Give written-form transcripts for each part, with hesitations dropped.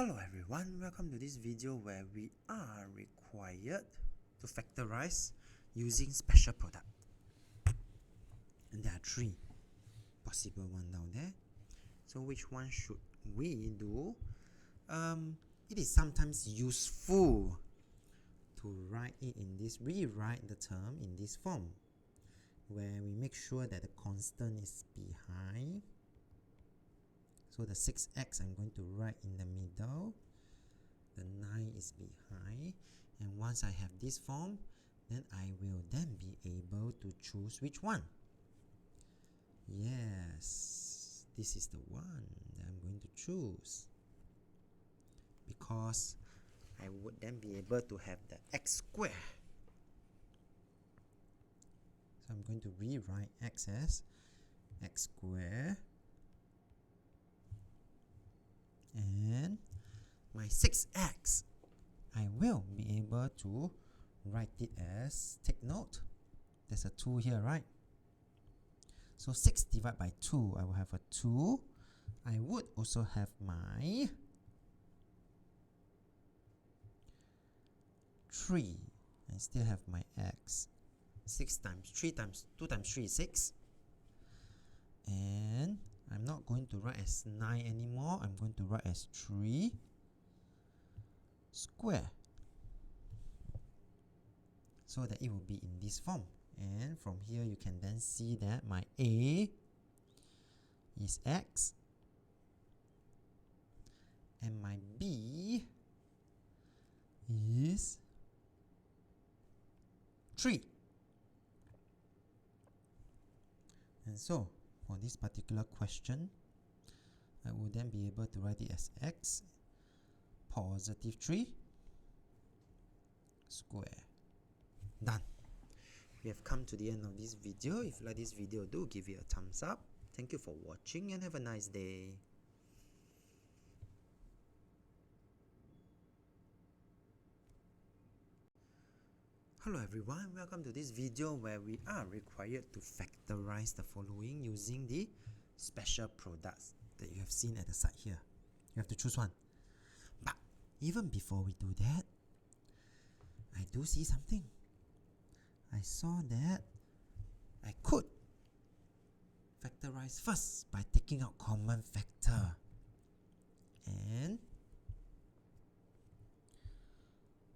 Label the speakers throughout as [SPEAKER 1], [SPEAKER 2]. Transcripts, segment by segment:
[SPEAKER 1] Hello everyone, welcome to this video where we are required to factorize using special product. And there are three possible ones down there. So which one should we do? It is sometimes useful to write it in this, rewrite the term in this form, where we make sure that the constant is behind. So the 6x I'm going to write in the middle, the 9 is behind, and once I have this form, then I will then be able to choose which one. Yes, this is the one that I'm going to choose, because I would then be able to have the x squared. So I'm going to rewrite x as x squared, and my 6x, I will be able to write it as, take note, there's a 2 here, right? So 6 divided by 2, I will have a 2. I would also have my 3. I still have my x. 6 times 3 times 2 times 3 is 6. And I'm not going to write as 9 anymore. I'm going to write as 3 square, so that it will be in this form. And from here you can then see that my a is x and my b is 3. And so for this particular question, I will then be able to write it as x positive 3 square. Done. We have come to the end of this video. If you like this video, do give it a thumbs up. Thank you for watching and have a nice day. Hello everyone, welcome to this video where we are required to factorize the following using the special products that you have seen at the side here. You have to choose one. But even before we do that, I do see something. I saw that I could factorize first by taking out common factor. And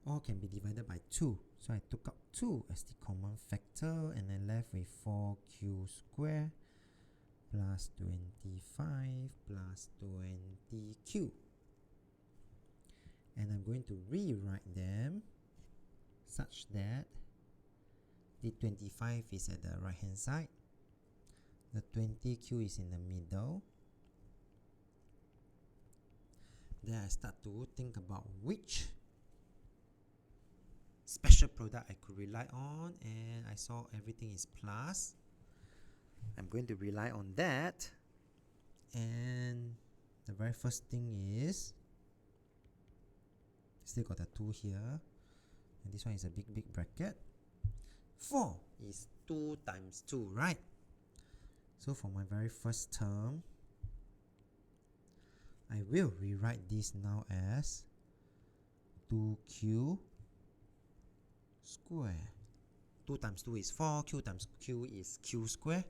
[SPEAKER 1] all can be divided by 2. So I took out 2 as the common factor and I left with 4q squared plus 25 plus 20q. And I'm going to rewrite them such that the 25 is at the right hand side, the 20q is in the middle. Then I start to think about which special product I could rely on, and I saw everything is plus. I'm going to rely on that, and the very first thing is, still got a 2 here, and this one is a big bracket. 4 is 2 times 2, right? So for my very first term, I will rewrite this now as 2q square. 2 times 2 is 4, q times q is q square.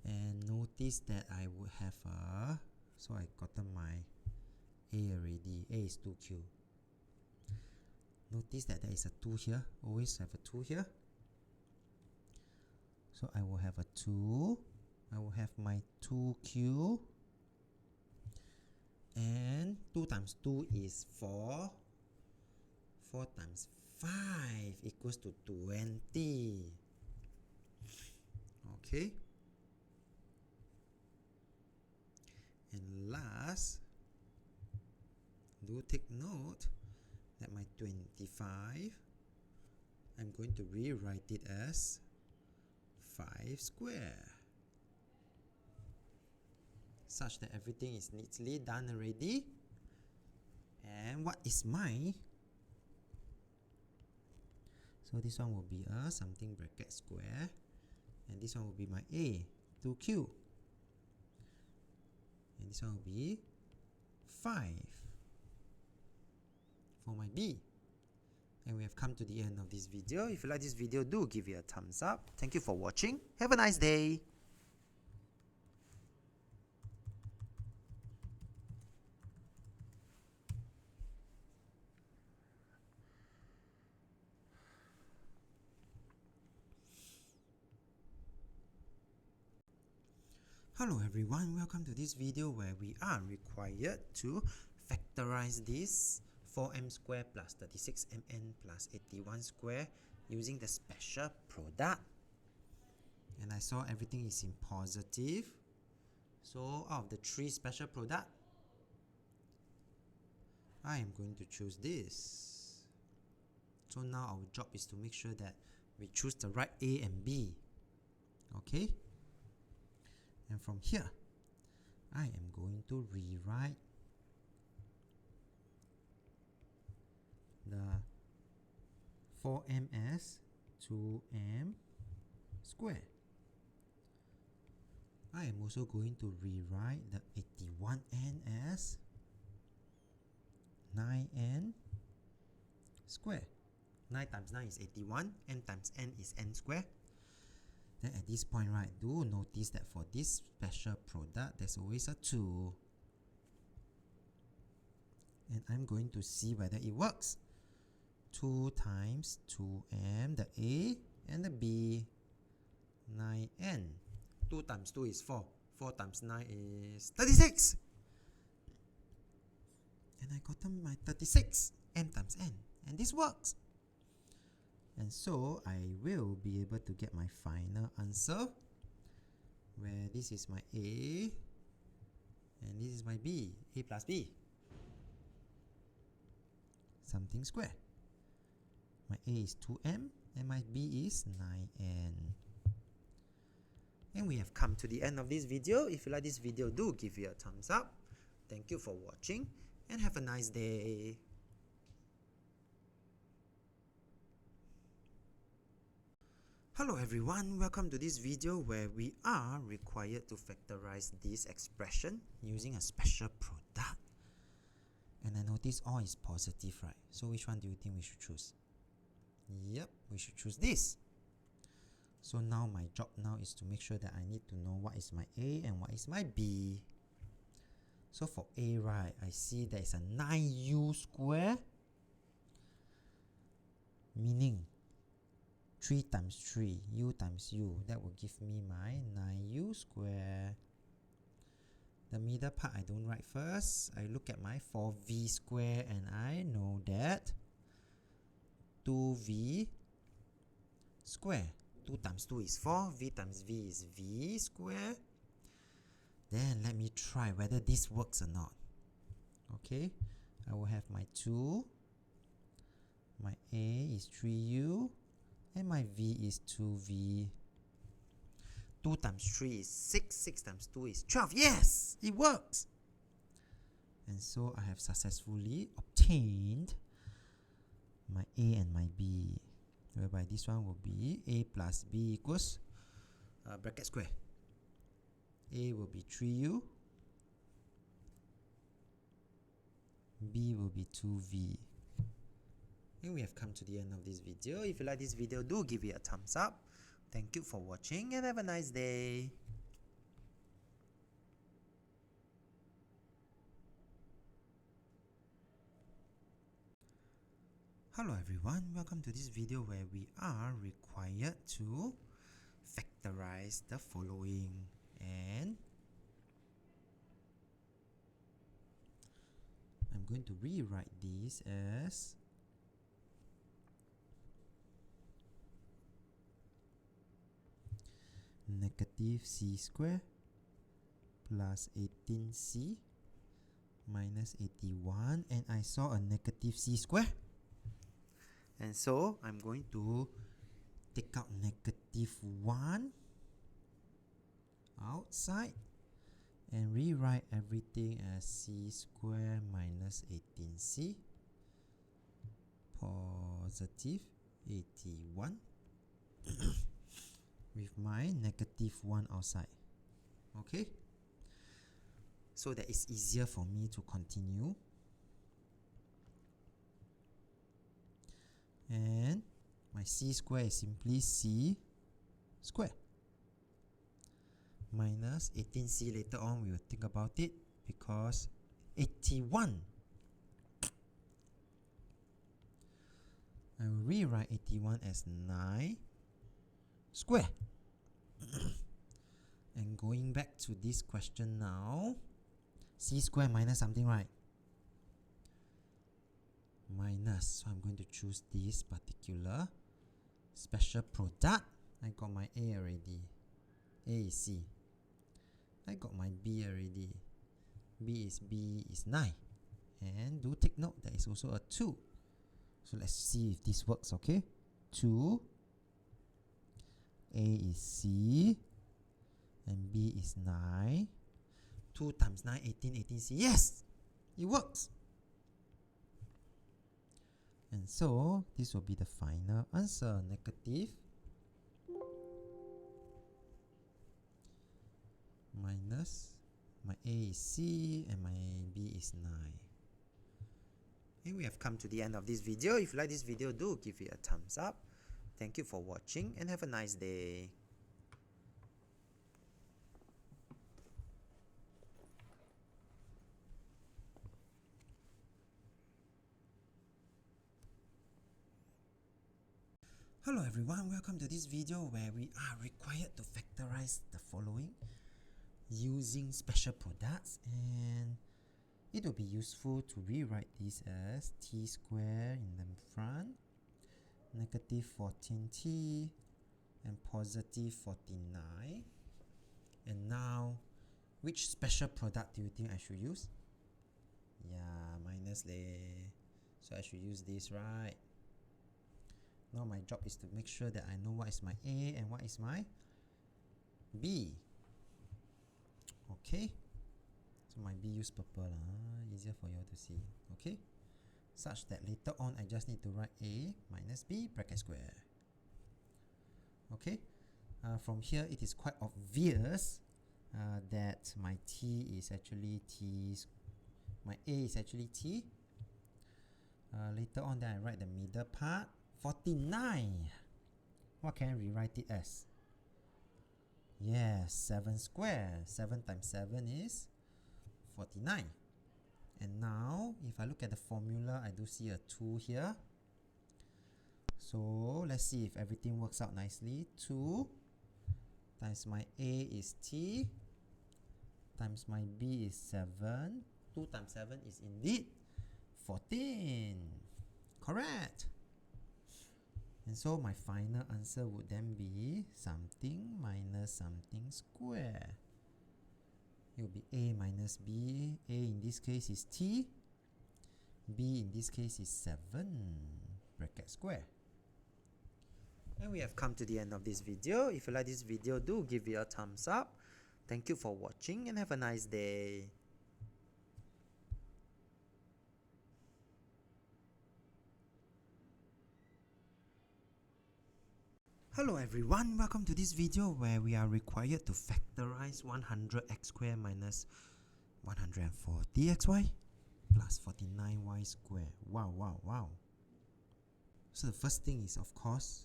[SPEAKER 1] And notice that I would have a, so I gotten my a already, a is 2q. Notice that there is a 2 here, always have a 2 here. So I will have a 2, I will have my 2q, and 2 times 2 is 4, 4 times 5 equals to 20. Okay. And last, do take note that my 25, I'm going to rewrite it as 5 square, such that everything is neatly done already. And what is my, so this one will be a something bracket square, and this one will be my a, 2q, and this one will be for my B. And we have come to the end of this video. If you like this video, do give it a thumbs up. Thank you for watching. Have a nice day. Hello everyone, welcome to this video where we are required to factorize this 4m squared plus 36mn plus 81 squared using the special product. And I saw everything is in positive. So out of the 3 special product, I am going to choose this. So now our job is to make sure that we choose the right A and B. Okay? And from here, I am going to rewrite the 4m as 2m squared. I am also going to rewrite the 81n as 9n squared. 9 times 9 is 81, n times n is n squared. Then at this point, right, do notice that for this special product, there's always a 2. And I'm going to see whether it works. 2 times 2m, the A and the B, 9n. 2 times 2 is 4. 4 times 9 is 36. And I got my 36, m times n. And this works. And so I will be able to get my final answer, where this is my A and this is my B, A plus B, something square. My A is 2m and my B is 9n. And we have come to the end of this video. If you like this video, do give it a thumbs up. Thank you for watching and have a nice day. Hello everyone, welcome to this video where we are required to factorize this expression using a special product. And I notice all is positive, right? So which one do you think we should choose? Yep, we should choose this. So now my job now is to make sure that I need to know what is my A and what is my B. So for A, right, I see there is a 9u square, meaning 3 times 3, u times u, that will give me my 9u square. The middle part I don't write first. I look at my 4v square and I know that 2v square. 2 times 2 is 4, v times v is v square. Then let me try whether this works or not. Okay, I will have my 2, my A is 3u, and my v is 2v. 2 times 3 is 6, 6 times 2 is 12. Yes, it works. And so I have successfully obtained my A and my B, whereby this one will be A plus B equals bracket square. A will be 3u, B will be 2v. And we have come to the end of this video. If you like this video, do give it a thumbs up. Thank you for watching and have a nice day. Hello everyone, welcome to this video where we are required to factorize the following. And I'm going to rewrite this as negative c square plus 18c minus 81, and I saw a negative c square, and so I'm going to take out negative 1 outside and rewrite everything as c square minus 18c positive 81 with my negative 1 outside. Okay, so that it's easier for me to continue. And my c square is simply c square minus 18c. Later on we will think about it, because 81, I will rewrite 81 as 9 square. And going back to this question now, c square minus something, right? Minus, so I'm going to choose this particular special product. I got my A already. A is C. I got my B already. B is 9. And do take note, there is also a 2. So let's see if this works, okay? 2, A is C, and B is 9. 2 times 9, 18, 18C. Yes! It works! And so, this will be the final answer, negative minus my A is C and my B is 9. And we have come to the end of this video. If you like this video, do give it a thumbs up. Thank you for watching and have a nice day. Hello everyone, welcome to this video where we are required to factorize the following using special products, and it will be useful to rewrite this as t squared in the front, negative 14t and positive 49. And now, which special product do you think I should use? Yeah, minus leh. So I should use this, right? Now my job is to make sure that I know what is my A and what is my B. Okay, so my B use purple, easier for you all to see. Okay, such that later on I just need to write A minus B bracket square. Okay, from here it is quite obvious that my T is actually T, my A is actually T. Later on then I write the middle part. 49. What can I rewrite it as? Yes, 7 square. 7 times 7 is 49. And now, if I look at the formula, I do see a 2 here. So, let's see if everything works out nicely. 2 times my A is T times my B is 7. 2 times 7 is indeed 14. Correct. And so my final answer would then be something minus something square. It will be A minus B. A in this case is T. B in this case is 7 bracket square. And we have come to the end of this video. If you like this video, do give it a thumbs up. Thank you for watching and have a nice day. Hello everyone, welcome to this video where we are required to factorize 100x squared minus 140xy plus 49y squared. Wow. So the first thing is, of course,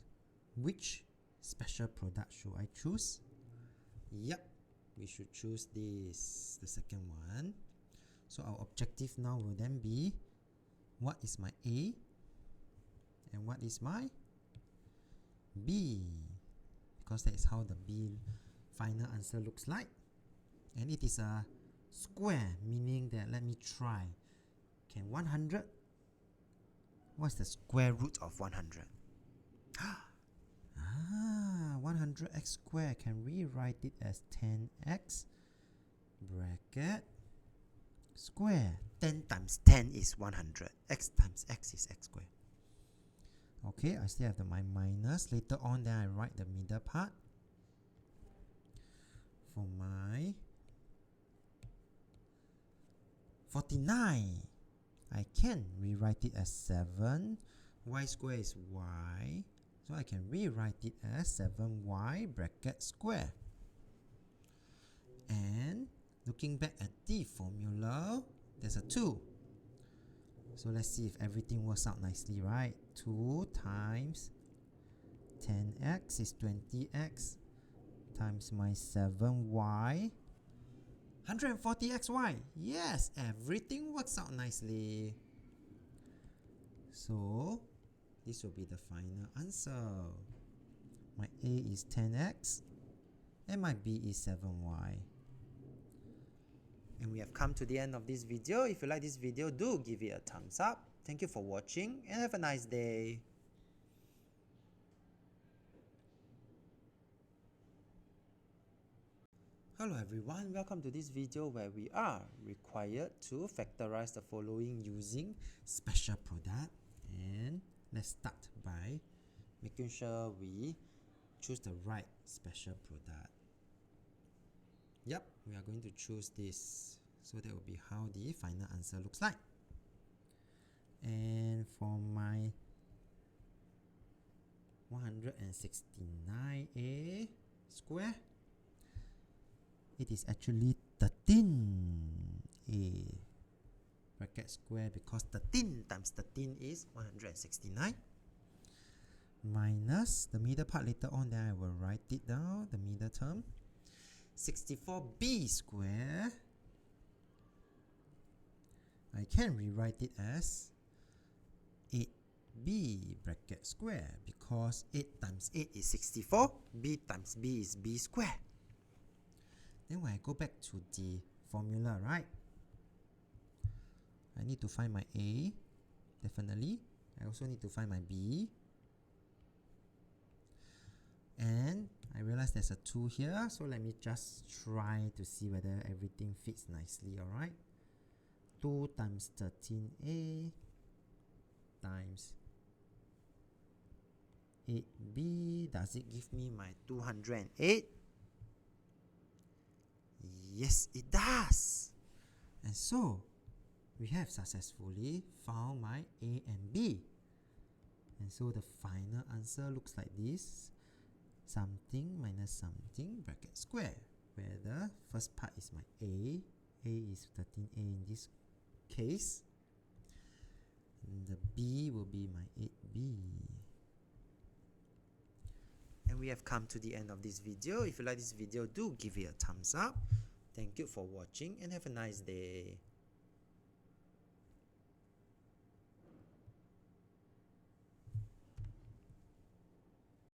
[SPEAKER 1] which special product should I choose? Yep, we should choose this, the second one. So our objective now will then be, what is my A and what is my B, because that is how the B final answer looks like. And it is a square, meaning that, let me try, can 100, what's the square root of 100? 100x squared, can rewrite it as 10x bracket square. 10 times 10 is 100, x times x is x squared. Okay, I still have my minus. Later on, then I write the middle part. For my 49, I can rewrite it as 7. Y squared is y. So I can rewrite it as 7y bracket square. And Looking back at the formula, there's a 2. So let's see if everything works out nicely, right? 2 times 10x is 20x times my 7y, 140xy. Yes, everything works out nicely. So this will be the final answer. My A is 10x and my B is 7y. And we have come to the end of this video. If you like this video, do give it a thumbs up. Thank you for watching and have a nice day. Hello everyone, welcome to this video where we are required to factorize the following using special product. And let's start by making sure we choose the right special product. Yep, we are going to choose this. So that will be how the final answer looks like. And for my 169a square, it is actually 13a bracket square because 13 times 13 is 169 minus the middle part later on, then I will write it down, the middle term, 64b square. I can rewrite it as 8b bracket square because 8 times 8 is 64, b times b is b square. Then when I go back to the formula, right, I need to find my A, definitely. I also need to find my B. And I realize there's a 2 here, so let me just try to see whether everything fits nicely, alright? 2 times 13a times 8b, does it give me my 208? Yes, it does. And so, we have successfully found my A and B. And so the final answer looks like this. Something minus something bracket square, where the first part is my A is 13a in this case, and the B will be my 8b. And we have come to the end of this video. If you like this video, do give it a thumbs up. Thank you for watching and have a nice day.